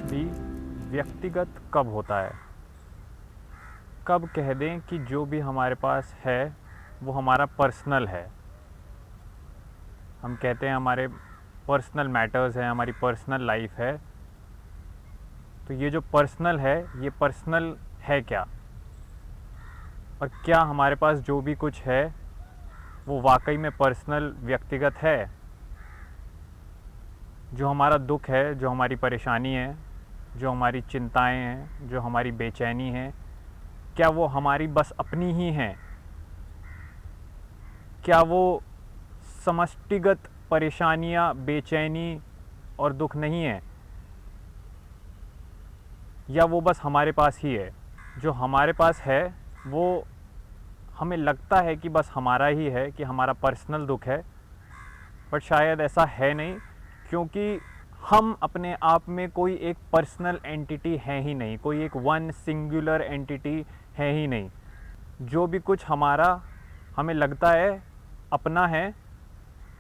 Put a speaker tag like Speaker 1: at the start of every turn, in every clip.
Speaker 1: भी व्यक्तिगत कब होता है? कब कह दें कि जो भी हमारे पास है वो हमारा पर्सनल है? हम कहते हैं हमारे पर्सनल मैटर्स हैं, हमारी पर्सनल लाइफ है। तो ये जो पर्सनल है, ये पर्सनल है क्या? और क्या हमारे पास जो भी कुछ है वो वाकई में पर्सनल व्यक्तिगत है? जो हमारा दुख है, जो हमारी परेशानी है, जो हमारी चिंताएं हैं, जो हमारी बेचैनी है, क्या वो हमारी बस अपनी ही हैं? क्या वो समष्टिगत परेशानियां, बेचैनी और दुख नहीं है? या वो बस हमारे पास ही है? जो हमारे पास है वो हमें लगता है कि बस हमारा ही है, कि हमारा पर्सनल दुख है, बट शायद ऐसा है नहीं, क्योंकि हम अपने आप में कोई एक पर्सनल एंटिटी है ही नहीं, कोई एक वन सिंगुलर एंटिटी है ही नहीं। जो भी कुछ हमारा हमें लगता है अपना है,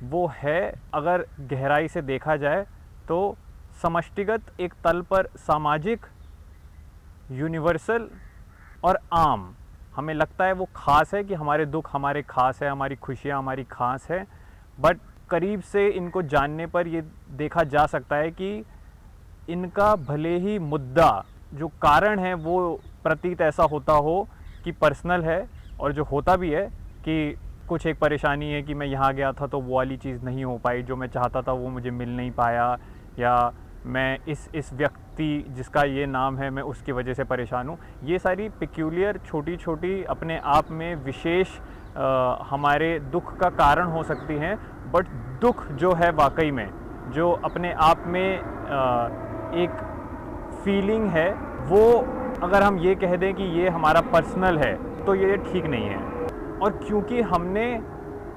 Speaker 1: वो है, अगर गहराई से देखा जाए तो समष्टिगत एक तल पर सामाजिक, यूनिवर्सल और आम। हमें लगता है वो ख़ास है, कि हमारे दुख हमारे ख़ास है, हमारी खुशियाँ हमारी ख़ास है, बट करीब से इनको जानने पर ये देखा जा सकता है कि इनका भले ही मुद्दा, जो कारण है, वो प्रतीत ऐसा होता हो कि पर्सनल है, और जो होता भी है कि कुछ एक परेशानी है कि मैं यहाँ गया था तो वो वाली चीज़ नहीं हो पाई, जो मैं चाहता था वो मुझे मिल नहीं पाया, या मैं इस व्यक्ति जिसका ये नाम है मैं उसकी वजह से परेशान हूँ। ये सारी पिक्यूलियर छोटी छोटी अपने आप में विशेष हमारे दुख का कारण हो सकती हैं, बट दुख जो है वाकई में जो अपने आप में एक फीलिंग है, वो अगर हम ये कह दें कि ये हमारा पर्सनल है तो ये ठीक नहीं है। और क्योंकि हमने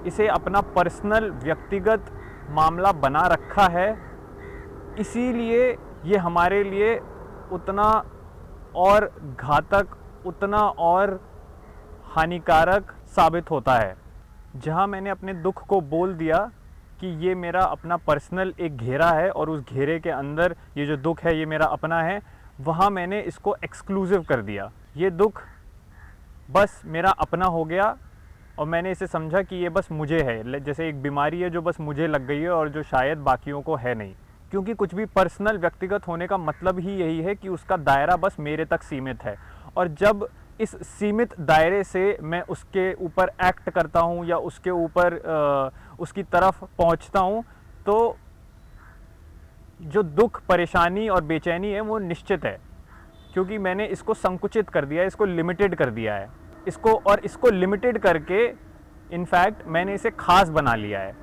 Speaker 1: इसे अपना पर्सनल व्यक्तिगत मामला बना रखा है, इसीलिए ये हमारे लिए उतना और घातक, उतना और हानिकारक साबित होता है। जहाँ मैंने अपने दुख को बोल दिया कि ये मेरा अपना पर्सनल एक घेरा है और उस घेरे के अंदर ये जो दुख है ये मेरा अपना है, वहाँ मैंने इसको एक्सक्लूसिव कर दिया। ये दुख बस मेरा अपना हो गया और मैंने इसे समझा कि ये बस मुझे है, जैसे एक बीमारी है जो बस मुझे लग गई है और जो शायद बाकियों को है नहीं। क्योंकि कुछ भी पर्सनल व्यक्तिगत होने का मतलब ही यही है कि उसका दायरा बस मेरे तक सीमित है, और जब इस सीमित दायरे से मैं उसके ऊपर एक्ट करता हूँ या उसके ऊपर उसकी तरफ पहुँचता हूँ, तो जो दुख, परेशानी और बेचैनी है वो निश्चित है, क्योंकि मैंने इसको संकुचित कर दिया है, इसको लिमिटेड कर दिया है, इसको लिमिटेड करके इनफैक्ट मैंने इसे खास बना लिया है।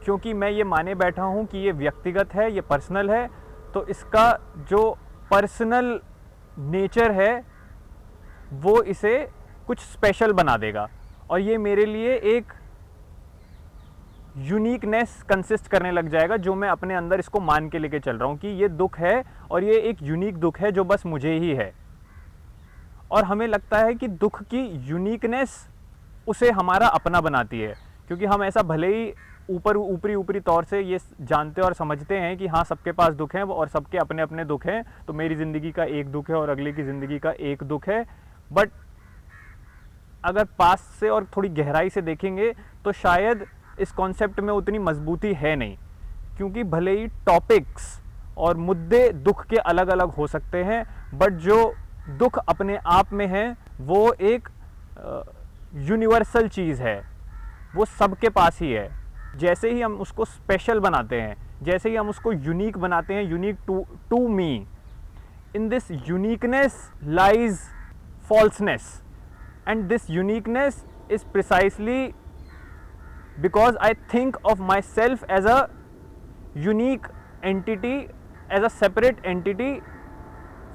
Speaker 1: क्योंकि मैं ये माने बैठा हूँ कि ये व्यक्तिगत है, ये पर्सनल है, तो इसका जो पर्सनल नेचर है वो इसे कुछ स्पेशल बना देगा, और ये मेरे लिए एक यूनिकनेस कंसिस्ट करने लग जाएगा, जो मैं अपने अंदर इसको मान के लेके चल रहा हूँ कि ये दुख है और ये एक यूनिक दुख है जो बस मुझे ही है। और हमें लगता है कि दुख की यूनिकनेस उसे हमारा अपना बनाती है, क्योंकि हम ऐसा भले ही ऊपरी तौर से ये जानते और समझते हैं कि हाँ, सबके पास दुख हैं और सबके अपने अपने दुख हैं, तो मेरी ज़िंदगी का एक दुख है और अगले की ज़िंदगी का एक दुख है। बट अगर पास से और थोड़ी गहराई से देखेंगे तो शायद इस कॉन्सेप्ट में उतनी मजबूती है नहीं, क्योंकि भले ही टॉपिक्स और मुद्दे दुख के अलग अलग हो सकते हैं, बट जो दुख अपने आप में है वो एक यूनिवर्सल चीज़ है, वो सबके पास ही है। जैसे ही हम उसको स्पेशल बनाते हैं, जैसे ही हम उसको यूनिक बनाते हैं, unique to me, in this uniqueness lies falseness, and this uniqueness is precisely because I think of myself as a unique entity, as a separate entity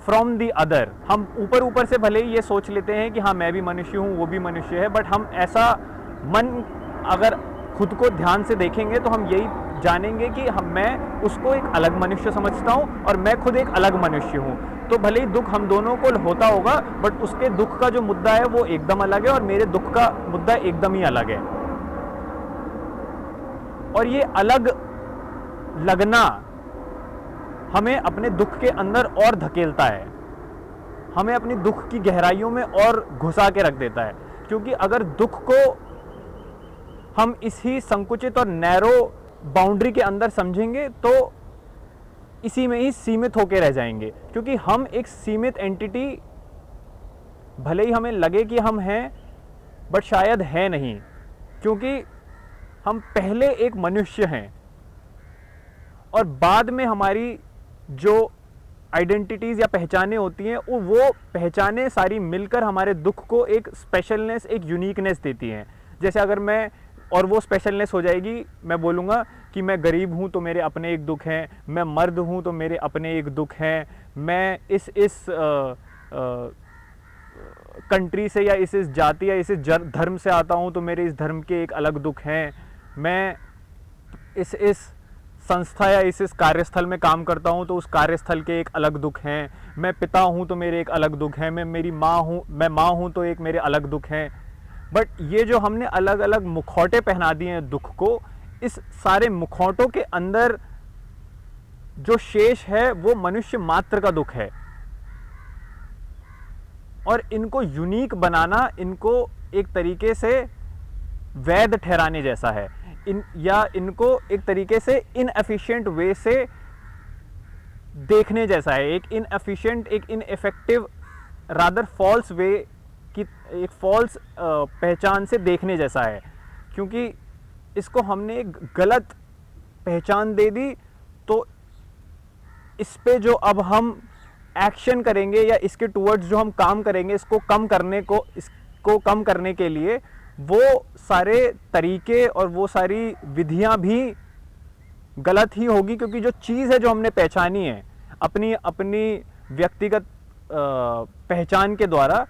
Speaker 1: from the other। हम ऊपर से भले ही ये सोच लेते हैं कि हाँ, मैं भी मनुष्य हूँ, वो भी मनुष्य है, बट हम ऐसा मन अगर खुद को ध्यान से देखेंगे तो हम यही जानेंगे कि मैं उसको एक अलग मनुष्य समझता हूँ और मैं खुद एक अलग मनुष्य हूँ। तो भले ही दुख हम दोनों को होता होगा, बट उसके दुख का जो मुद्दा है वो एकदम अलग है और मेरे दुख का मुद्दा एकदम ही अलग है। और ये अलग लगना हमें अपने दुख के अंदर और धकेलता है, हमें अपनी दुख की गहराइयों में और घुसा के रख देता है। क्योंकि अगर दुख को हम इसी संकुचित और नैरो बाउंड्री के अंदर समझेंगे तो इसी में ही सीमित होकर रह जाएंगे। क्योंकि हम एक सीमित एंटिटी, भले ही हमें लगे कि हम हैं, बट शायद है नहीं, क्योंकि हम पहले एक मनुष्य हैं और बाद में हमारी जो आइडेंटिटीज़ या पहचाने होती हैं वो पहचाने सारी मिलकर हमारे दुख को एक स्पेशलनेस, एक यूनिकनेस देती हैं। जैसे अगर मैं, और वो स्पेशलनेस हो जाएगी, मैं बोलूँगा कि मैं गरीब हूँ तो मेरे अपने एक दुख हैं, मैं मर्द हूँ तो मेरे अपने एक दुख हैं, मैं इस कंट्री से या इस जाति या इस धर्म से आता हूँ तो मेरे इस धर्म के एक अलग दुख हैं, मैं इस संस्था या इस कार्यस्थल में काम करता हूँ तो उस कार्यस्थल के एक अलग दुख हैं, मैं पिता हूँ तो मेरे एक अलग दुख हैं, मैं माँ हूँ तो एक मेरे अलग दुख हैं। बट ये जो हमने अलग अलग मुखौटे पहना दिए हैं दुख को, इस सारे मुखौटों के अंदर जो शेष है वो मनुष्य मात्र का दुख है। और इनको यूनिक बनाना, इनको एक तरीके से वैध ठहराने जैसा है, इनको एक तरीके से इनएफिशिएंट वे से देखने जैसा है, एक इनएफिशिएंट, एक इनइफेक्टिव, रादर फॉल्स वे की, एक फॉल्स पहचान से देखने जैसा है। क्योंकि इसको हमने एक गलत पहचान दे दी, तो इस पे जो अब हम एक्शन करेंगे या इसके टूवर्ड्स जो हम काम करेंगे, इसको कम करने के लिए वो सारे तरीके और वो सारी विधियां भी गलत ही होगी। क्योंकि जो चीज़ है जो हमने पहचानी है अपनी व्यक्तिगत पहचान के द्वारा,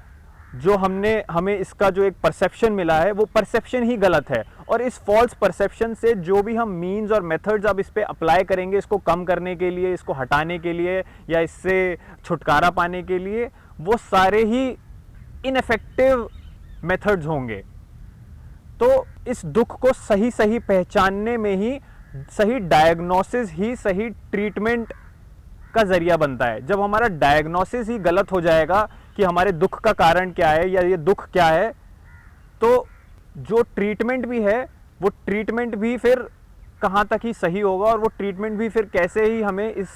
Speaker 1: जो हमें इसका जो एक परसेप्शन मिला है, वो परसेप्शन ही गलत है। और इस फॉल्स परसेप्शन से जो भी हम मीन्स और मेथड्स अब इस पे अप्लाई करेंगे, इसको कम करने के लिए, इसको हटाने के लिए या इससे छुटकारा पाने के लिए, वो सारे ही इनफेक्टिव मेथड्स होंगे। तो इस दुख को सही पहचानने में ही सही डायग्नोसिस ही सही ट्रीटमेंट का जरिया बनता है। जब हमारा डायग्नोसिस ही गलत हो जाएगा कि हमारे दुख का कारण क्या है या ये दुख क्या है, तो जो ट्रीटमेंट भी है वो ट्रीटमेंट भी फिर कहाँ तक ही सही होगा, और वो ट्रीटमेंट भी फिर कैसे ही हमें इस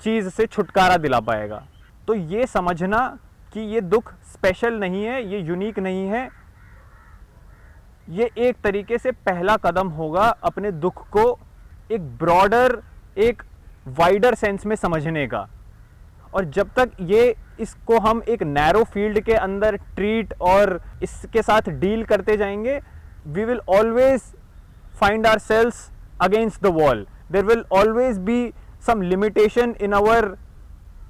Speaker 1: चीज़ से छुटकारा दिला पाएगा। तो ये समझना कि ये दुख स्पेशल नहीं है, ये यूनिक नहीं है, ये एक तरीके से पहला कदम होगा अपने दुख को एक ब्रॉडर, एक वाइडर सेंस में समझने का। और जब तक इसको हम एक नैरो फील्ड के अंदर ट्रीट और इसके साथ डील करते जाएंगे, we will always find ourselves against the wall. There will always be some limitation in our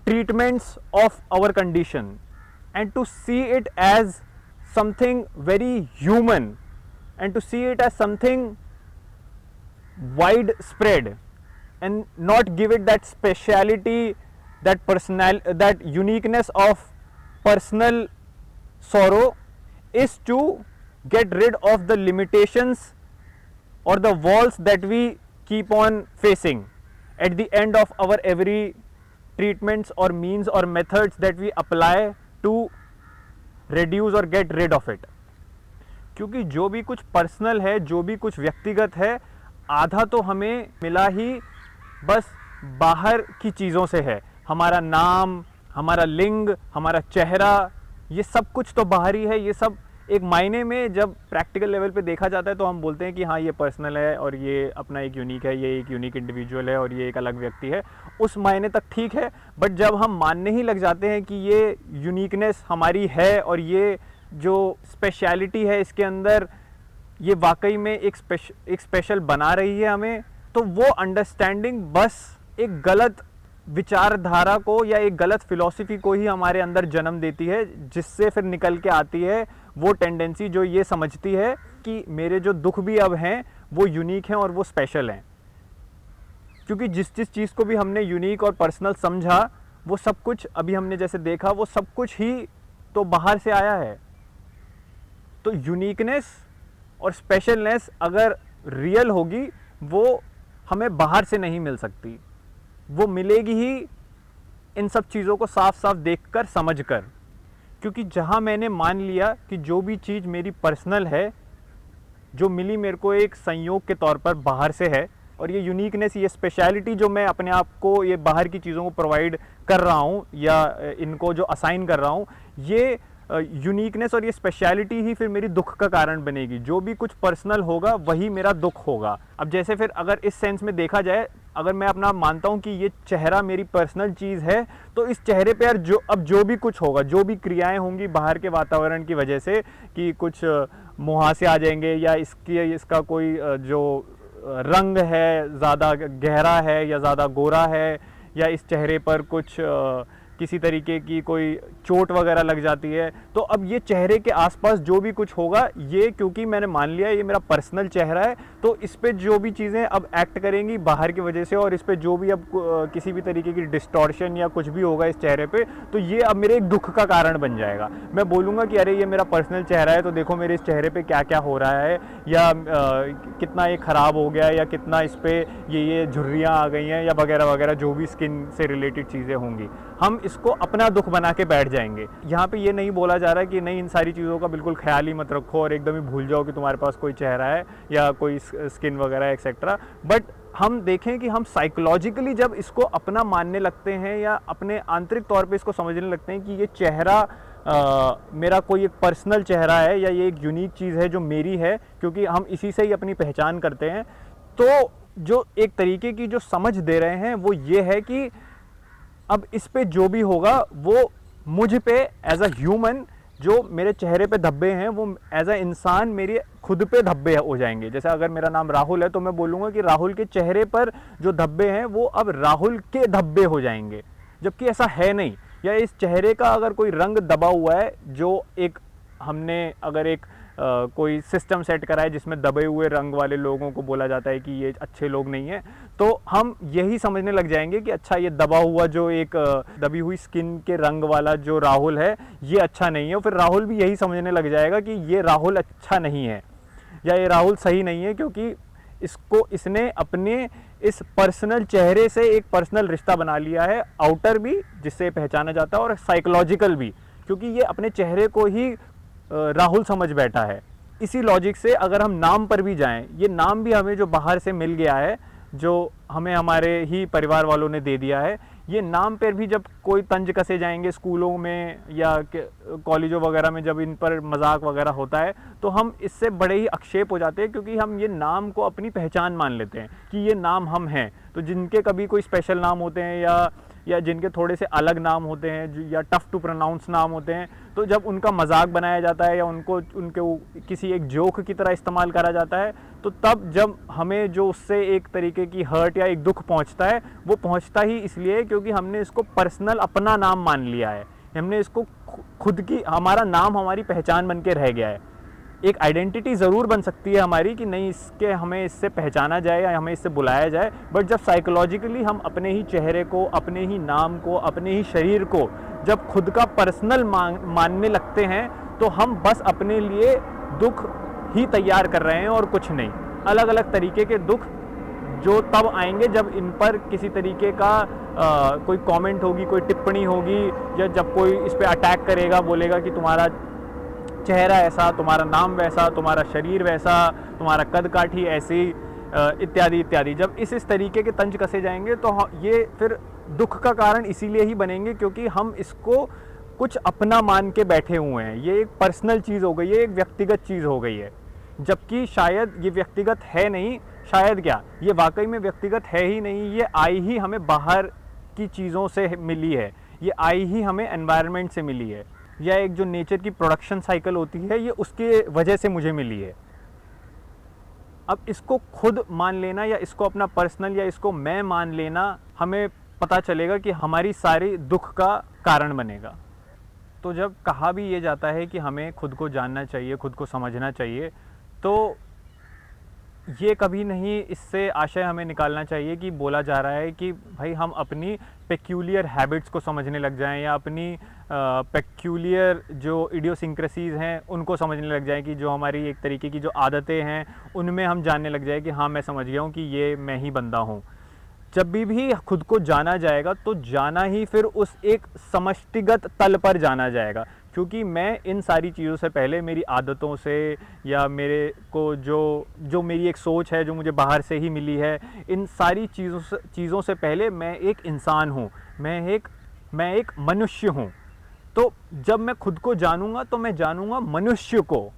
Speaker 1: treatments of our condition, and to see it as something very human, and to see it as something widespread and not give it that speciality, that uniqueness of personal sorrow, is to get rid of the limitations or the walls that we keep on facing at the end of our every treatments or means or methods that we apply to reduce or get rid of it। क्योंकि जो भी कुछ personal है, जो भी कुछ व्यक्तिगत है, आधा तो हमें मिला ही बस बाहर की चीज़ों से है। हमारा नाम, हमारा लिंग, हमारा चेहरा, ये सब कुछ तो बाहरी है। ये सब एक मायने में जब प्रैक्टिकल लेवल पे देखा जाता है तो हम बोलते हैं कि हाँ ये पर्सनल है और ये अपना एक यूनिक है, ये एक यूनिक इंडिविजुअल है और ये एक अलग व्यक्ति है, उस मायने तक ठीक है। बट जब हम मानने ही लग जाते हैं कि ये यूनिकनेस हमारी है और ये जो स्पेशलिटी है इसके अंदर ये वाकई में एक स्पेशल बना रही है हमें, तो वो अंडरस्टैंडिंग बस एक गलत विचारधारा को या एक गलत फिलॉसफी को ही हमारे अंदर जन्म देती है, जिससे फिर निकल के आती है वो टेंडेंसी जो ये समझती है कि मेरे जो दुख भी अब हैं वो यूनिक हैं और वो स्पेशल हैं। क्योंकि जिस चीज़ को भी हमने यूनिक और पर्सनल समझा, वो सब कुछ अभी हमने जैसे देखा, वो सब कुछ ही तो बाहर से आया है। तो यूनिकनेस और स्पेशलनेस अगर रियल होगी, वो हमें बाहर से नहीं मिल सकती, वो मिलेगी ही इन सब चीज़ों को साफ साफ देखकर, समझकर। क्योंकि जहाँ मैंने मान लिया कि जो भी चीज़ मेरी पर्सनल है, जो मिली मेरे को एक संयोग के तौर पर बाहर से है, और ये यूनिकनेस, ये स्पेशलिटी जो मैं अपने आप को ये बाहर की चीज़ों को प्रोवाइड कर रहा हूँ या इनको जो असाइन कर रहा हूँ, ये यूनिकनेस और ये स्पेशलिटी ही फिर मेरी दुख का कारण बनेगी। जो भी कुछ पर्सनल होगा वही मेरा दुख होगा। अब जैसे फिर अगर इस सेंस में देखा जाए, अगर मैं अपना मानता हूँ कि ये चेहरा मेरी पर्सनल चीज़ है, तो इस चेहरे पे यार जो भी कुछ होगा, जो भी क्रियाएं होंगी बाहर के वातावरण की वजह से, कि कुछ मुहासे आ जाएंगे या इसका कोई जो रंग है ज़्यादा गहरा है या ज़्यादा गोरा है, या इस चेहरे पर कुछ किसी तरीके की कोई चोट वगैरह लग जाती है, तो अब ये चेहरे के आसपास जो भी कुछ होगा, ये क्योंकि मैंने मान लिया ये मेरा पर्सनल चेहरा है, तो इस पे जो भी चीज़ें अब एक्ट करेंगी बाहर की वजह से, और इस पे जो भी अब किसी भी तरीके की डिस्टॉर्शन या कुछ भी होगा इस चेहरे पे, तो ये अब मेरे एक दुख का कारण बन जाएगा। मैं बोलूँगा कि अरे ये मेरा पर्सनल चेहरा है, तो देखो मेरे इस चेहरे पर क्या क्या हो रहा है, या कितना ये ख़राब हो गया, या कितना इस पर ये झुर्रियाँ आ गई हैं, या वगैरह वगैरह जो भी स्किन से रिलेटेड चीज़ें होंगी, हम इसको अपना दुख बना के बैठ जाएंगे। यहाँ पे ये नहीं बोला जा रहा है कि नहीं, इन सारी चीज़ों का बिल्कुल ख्याल ही मत रखो और एकदम ही भूल जाओ कि तुम्हारे पास कोई चेहरा है या कोई स्किन वगैरह एक्सेट्रा। बट हम देखें कि हम साइकोलॉजिकली जब इसको अपना मानने लगते हैं या अपने आंतरिक तौर पे इसको समझने लगते हैं कि ये चेहरा मेरा कोई एक पर्सनल चेहरा है, या ये एक यूनिक चीज़ है जो मेरी है, क्योंकि हम इसी से ही अपनी पहचान करते हैं, तो जो एक तरीके की जो समझ दे रहे हैं वो ये है कि अब इस पे जो भी होगा वो मुझ पे एज अ ह्यूमन, जो मेरे चेहरे पे धब्बे हैं, वो एज अ इंसान मेरे खुद पे धब्बे हो जाएंगे। जैसे अगर मेरा नाम राहुल है तो मैं बोलूँगा कि राहुल के चेहरे पर जो धब्बे हैं वो अब राहुल के धब्बे हो जाएंगे, जबकि ऐसा है नहीं। या इस चेहरे का अगर कोई रंग दबा हुआ है, जो एक हमने अगर एक कोई सिस्टम सेट करा है जिसमें दबे हुए रंग वाले लोगों को बोला जाता है कि ये अच्छे लोग नहीं हैं, तो हम यही समझने लग जाएंगे कि अच्छा ये दबा हुआ जो एक दबी हुई स्किन के रंग वाला जो राहुल है ये अच्छा नहीं है। फिर राहुल भी यही समझने लग जाएगा कि ये राहुल अच्छा नहीं है या ये राहुल सही नहीं है, क्योंकि इसने अपने इस पर्सनल चेहरे से एक पर्सनल रिश्ता बना लिया है, आउटर भी जिससे पहचाना जाता है और साइकोलॉजिकल भी, क्योंकि ये अपने चेहरे को ही राहुल समझ बैठा है। इसी लॉजिक से अगर हम नाम पर भी जाएं, ये नाम भी हमें जो बाहर से मिल गया है, जो हमें हमारे ही परिवार वालों ने दे दिया है, ये नाम पर भी जब कोई तंज कसे जाएंगे स्कूलों में या कॉलेजों वगैरह में, जब इन पर मजाक वगैरह होता है, तो हम इससे बड़े ही अक्षेप हो जाते हैं, क्योंकि हम ये नाम को अपनी पहचान मान लेते हैं कि ये नाम हम हैं। तो जिनके कभी कोई स्पेशल नाम होते हैं या जिनके थोड़े से अलग नाम होते हैं या टफ़ टू प्रोनाउंस नाम होते हैं, तो जब उनका मजाक बनाया जाता है या उनके किसी एक जोक की तरह इस्तेमाल करा जाता है, तो तब जब हमें जो उससे एक तरीके की हर्ट या एक दुख पहुंचता है, वो पहुंचता ही इसलिए क्योंकि हमने इसको पर्सनल अपना नाम मान लिया है। हमने इसको खुद की, हमारा नाम हमारी पहचान बन के रह गया है। एक आइडेंटिटी ज़रूर बन सकती है हमारी कि नहीं, हमें इससे पहचाना जाए या हमें इससे बुलाया जाए, बट जब साइकोलॉजिकली हम अपने ही चेहरे को, अपने ही नाम को, अपने ही शरीर को जब खुद का पर्सनल मानने लगते हैं, तो हम बस अपने लिए दुख ही तैयार कर रहे हैं और कुछ नहीं। अलग अलग तरीके के दुख जो तब आएंगे जब इन पर किसी तरीके का कोई कमेंट होगी, कोई टिप्पणी होगी, या जब कोई इस पर अटैक करेगा, बोलेगा कि तुम्हारा चेहरा ऐसा, तुम्हारा नाम वैसा, तुम्हारा शरीर वैसा, तुम्हारा कद काठी ऐसी, इत्यादि इत्यादि। जब इस तरीके के तंज कसे जाएंगे तो ये फिर दुख का कारण इसीलिए ही बनेंगे क्योंकि हम इसको कुछ अपना मान के बैठे हुए हैं। ये एक पर्सनल चीज़ हो गई है, एक व्यक्तिगत चीज़ हो गई है, जबकि शायद ये व्यक्तिगत है नहीं। शायद क्या, ये वाकई में व्यक्तिगत है ही नहीं। ये आई ही हमें बाहर की चीज़ों से मिली है, ये आई ही हमें एनवायरनमेंट से मिली है, या एक जो नेचर की प्रोडक्शन साइकिल होती है, ये उसके वजह से मुझे मिली है। अब इसको खुद मान लेना या इसको अपना पर्सनल या इसको मैं मान लेना, हमें पता चलेगा कि हमारी सारी दुख का कारण बनेगा। तो जब कहा भी ये जाता है कि हमें खुद को जानना चाहिए, खुद को समझना चाहिए, तो ये कभी नहीं इससे आशय हमें निकालना चाहिए कि बोला जा रहा है कि भाई हम अपनी पेक्यूलियर हैबिट्स को समझने लग जाएं या अपनी पेक्यूलियर जो इडियोसिंक्रेसीज़ हैं उनको समझने लग जाएं, कि जो हमारी एक तरीके की जो आदतें हैं उनमें हम जानने लग जाए कि हाँ मैं समझ गया हूँ कि ये मैं ही बंदा हूँ। जब भी खुद को जाना जाएगा तो जाना ही फिर उस एक समष्टिगत तल पर जाना जाएगा, क्योंकि मैं इन सारी चीज़ों से पहले मेरी आदतों से या मेरे को जो मेरी एक सोच है जो मुझे बाहर से ही मिली है, इन सारी चीज़ों से पहले मैं एक इंसान हूँ, मैं एक मनुष्य हूँ। तो जब मैं खुद को जानूंगा तो मैं जानूंगा मनुष्य को,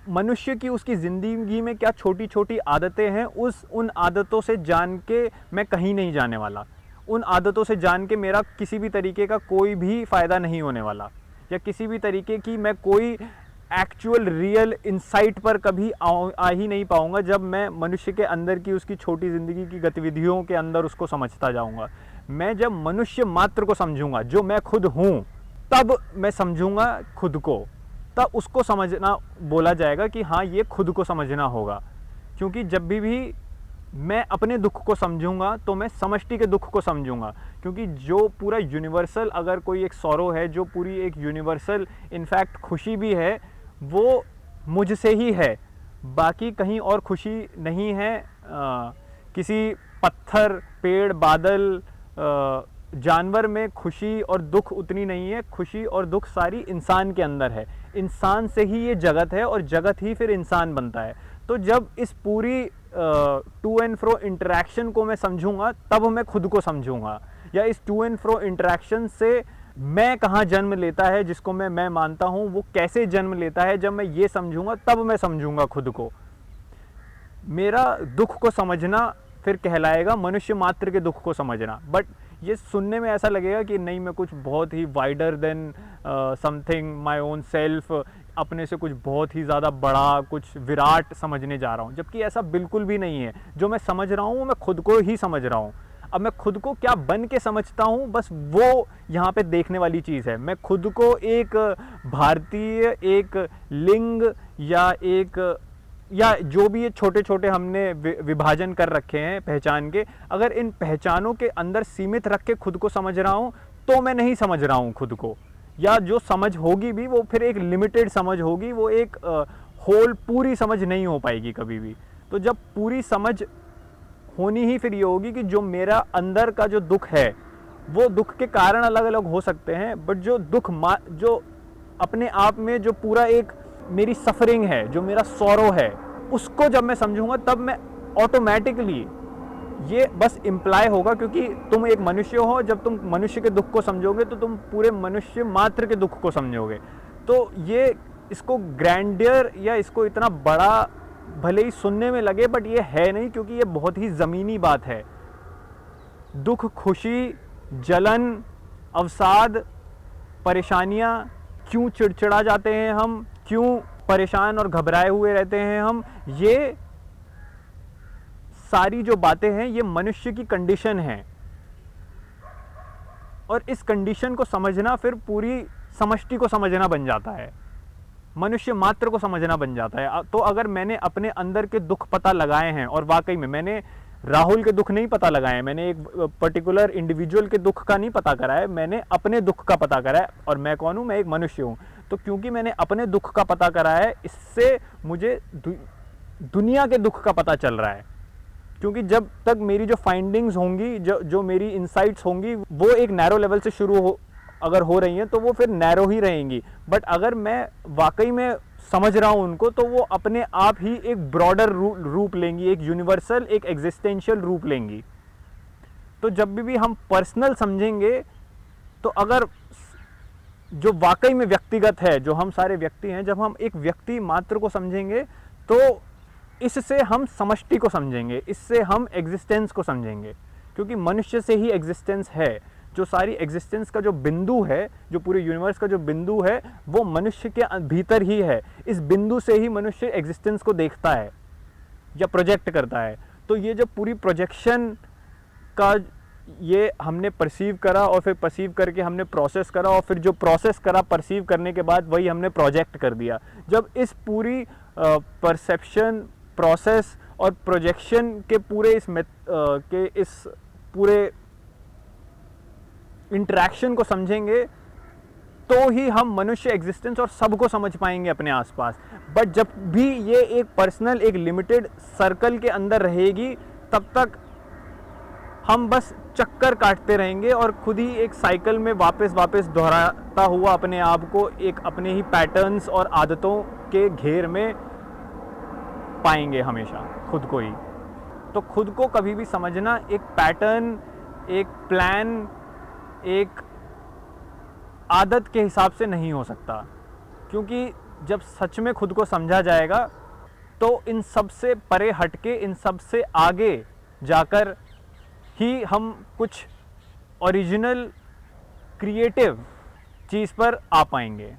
Speaker 1: मनुष्य की उसकी ज़िंदगी में क्या छोटी छोटी आदतें हैं, उन आदतों से जान के मैं कहीं नहीं जाने वाला। उन आदतों से जान के मेरा किसी भी तरीके का कोई भी फ़ायदा नहीं होने वाला, या किसी भी तरीके की मैं कोई एक्चुअल रियल इंसाइट पर कभी आ ही नहीं पाऊँगा जब मैं मनुष्य के अंदर की उसकी छोटी ज़िंदगी की गतिविधियों के अंदर उसको समझता जाऊँगा। मैं जब मनुष्य मात्र को समझूंगा, जो मैं खुद हूँ, तब मैं समझूंगा खुद को, तब उसको समझना बोला जाएगा कि हाँ ये खुद को समझना होगा। क्योंकि जब भी मैं अपने दुख को समझूंगा तो मैं समष्टि के दुख को समझूंगा, क्योंकि जो पूरा यूनिवर्सल अगर कोई एक सौरो है, जो पूरी एक यूनिवर्सल इनफैक्ट खुशी भी है, वो मुझसे ही है, बाकी कहीं और खुशी नहीं है। किसी पत्थर, पेड़, बादल, जानवर में खुशी और दुख उतनी नहीं है। खुशी और दुख सारी इंसान के अंदर है, इंसान से ही ये जगत है और जगत ही फिर इंसान बनता है। तो जब इस पूरी टू एंड फ्रो इंटरेक्शन को मैं समझूंगा तब मैं खुद को समझूंगा, या इस टू एंड फ्रो इंटरेक्शन से मैं कहाँ जन्म लेता है, जिसको मैं मानता हूँ, वो कैसे जन्म लेता है, जब मैं ये समझूंगा तब मैं समझूंगा खुद को। मेरा दुख को समझना फिर कहलाएगा मनुष्य मात्र के दुख को समझना। बट ये सुनने में ऐसा लगेगा कि नहीं, मैं कुछ बहुत ही wider than something my own self, अपने से कुछ बहुत ही ज़्यादा बड़ा, कुछ विराट समझने जा रहा हूँ, जबकि ऐसा बिल्कुल भी नहीं है। जो मैं समझ रहा हूँ मैं खुद को ही समझ रहा हूँ। अब मैं खुद को क्या बन के समझता हूँ, बस वो यहाँ पे देखने वाली चीज़ है। मैं खुद को एक भारतीय, एक लिंग, या जो भी ये छोटे छोटे हमने विभाजन कर रखे हैं पहचान के, अगर इन पहचानों के अंदर सीमित रख के खुद को समझ रहा हूँ तो मैं नहीं समझ रहा हूँ खुद को। या जो समझ होगी भी वो फिर एक लिमिटेड समझ होगी, वो एक होल पूरी समझ नहीं हो पाएगी कभी भी। तो जब पूरी समझ होनी ही फिर ये होगी कि जो मेरा अंदर का जो दुख है, वो दुख के कारण अलग अलग हो सकते हैं, बट जो दुख जो अपने आप में जो पूरा एक मेरी सफरिंग है, जो मेरा सौरो है, उसको जब मैं समझूंगा तब मैं ऑटोमेटिकली, ये बस इम्प्लाई होगा क्योंकि तुम एक मनुष्य हो, जब तुम मनुष्य के दुख को समझोगे तो तुम पूरे मनुष्य मात्र के दुख को समझोगे। तो ये इसको ग्रैंडियर या इसको इतना बड़ा भले ही सुनने में लगे, बट ये है नहीं, क्योंकि ये बहुत ही ज़मीनी बात है। दुख, खुशी, जलन, अवसाद, परेशानियाँ, क्यों चिड़चिड़ा जाते हैं हम, क्यों परेशान और घबराए हुए रहते हैं हम, ये सारी जो बातें हैं ये मनुष्य की कंडीशन है। और इस कंडीशन को समझना फिर पूरी समष्टि को समझना बन जाता है, मनुष्य मात्र को समझना बन जाता है। तो अगर मैंने अपने अंदर के दुख पता लगाए हैं, और वाकई में मैंने राहुल के दुख नहीं पता लगाए, मैंने एक पर्टिकुलर इंडिविजुअल के दुख का नहीं पता करा है, मैंने अपने दुख का पता करा है। और मैं कौन हूँ? मैं एक मनुष्य हूँ। तो क्योंकि मैंने अपने दुख का पता करा है, इससे मुझे दुनिया के दुख का पता चल रहा है। क्योंकि जब तक मेरी जो फाइंडिंग्स होंगी, जो मेरी इंसाइट्स होंगी, वो एक नैरो लेवल से अगर हो रही हैं तो वो फिर नैरो ही रहेंगी। बट अगर मैं वाकई में समझ रहा हूँ उनको, तो वो अपने आप ही एक ब्रॉडर रूप लेंगी, एक यूनिवर्सल, एक एग्जिस्टेंशियल रूप लेंगी। तो जब भी हम पर्सनल समझेंगे, तो अगर जो वाकई में व्यक्तिगत है, जो हम सारे व्यक्ति हैं, जब हम एक व्यक्ति मात्र को समझेंगे तो इससे हम समष्टि को समझेंगे, इससे हम एग्जिस्टेंस को समझेंगे। क्योंकि मनुष्य से ही एग्जिस्टेंस है, जो सारी एग्जिस्टेंस का जो बिंदु है, जो पूरे यूनिवर्स का जो बिंदु है, वो मनुष्य के भीतर ही है। इस बिंदु से ही मनुष्य एग्जिस्टेंस को देखता है या प्रोजेक्ट करता है। तो ये जो पूरी प्रोजेक्शन का ये हमने परसीव करा, और फिर परसीव करके हमने प्रोसेस करा, और फिर जो प्रोसेस करा परसीव करने के बाद वही हमने प्रोजेक्ट कर दिया। जब इस पूरी परसेप्शन, प्रोसेस और प्रोजेक्शन के पूरे इस पूरे इंटरेक्शन को समझेंगे, तो ही हम मनुष्य एग्जिस्टेंस और सबको समझ पाएंगे अपने आसपास। बट जब भी ये एक पर्सनल, एक लिमिटेड सर्कल के अंदर रहेगी, तब तक हम बस चक्कर काटते रहेंगे और खुद ही एक साइकिल में वापस वापस दोहराता हुआ अपने आप को एक अपने ही पैटर्न्स और आदतों के घेर में पाएंगे हमेशा खुद को ही। तो खुद को कभी भी समझना एक पैटर्न, एक प्लान, एक आदत के हिसाब से नहीं हो सकता, क्योंकि जब सच में खुद को समझा जाएगा तो इन सब से परे हटके, इन सब से आगे जाकर ही हम कुछ ओरिजिनल क्रिएटिव चीज़ पर आ पाएंगे।